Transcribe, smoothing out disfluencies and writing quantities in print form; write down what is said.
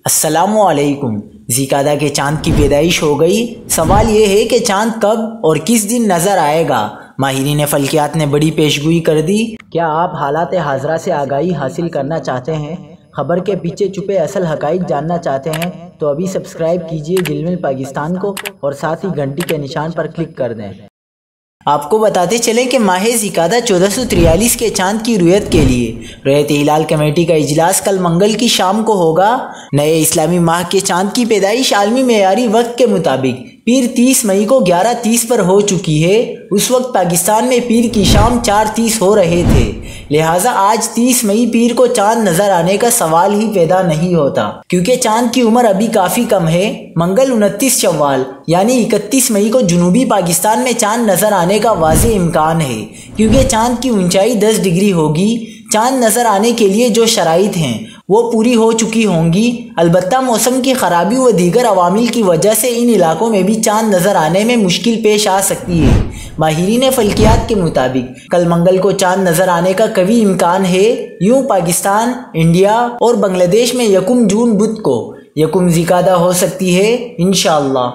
السلام علیکم۔ ذیقعدہ کے چاند کی پیدائش ہو گئی۔ سوال یہ ہے کہ چاند کب اور کس دن نظر آئے گا؟ ماہرین فلکیات نے بڑی پیشگوئی کر دی۔ کیا آپ حالات حاضرہ سے آگاہی حاصل کرنا چاہتے ہیں؟ خبر کے پیچھے چھپے اصل حقائق جاننا چاہتے ہیں تو ابھی سبسکرائب کیجئے دل مل پاکستان کو اور ساتھ ہی گھنٹی کے نشان پر کلک کر دیں۔ آپ کو بتاتے چلیں کہ ماہ ذیقعدہ 1443 کے چاند کی رؤیت کے لیے رؤیت ہلال کمیٹی کا اجلاس کل منگل کی شام کو ہوگا۔ نئے اسلامی ماہ کے چاند کی پیدائش عالمی معیاری وقت کے مطابق پیر 30 مئی کو 11:30 پر ہو چکی ہے۔ اس وقت پاکستان میں پیر کی شام 4:30 ہو رہے تھے، لہٰذا آج 30 مئی پیر کو چاند نظر آنے کا سوال ہی پیدا نہیں ہوتا، کیونکہ چاند کی عمر ابھی کافی کم ہے۔ منگل 29 شوال یعنی 31 مئی کو جنوبی پاکستان میں چاند نظر آنے کا واضح امکان ہے، کیونکہ چاند کی اونچائی 10 ڈگری ہوگی۔ چاند نظر آنے کے لیے جو شرائط ہیں وہ پوری ہو چکی ہوں گی، البتہ موسم کی خرابی و دیگر عوامل کی وجہ سے ان علاقوں میں بھی چاند نظر آنے میں مشکل پیش آ سکتی ہے۔ ماہرین فلکیات کے مطابق کل منگل کو چاند نظر آنے کا قوی امکان ہے۔ یوں پاکستان، انڈیا اور بنگلہ دیش میں 1 جون بدھ کو 1 ذیقعدہ ہو سکتی ہے انشاءاللہ۔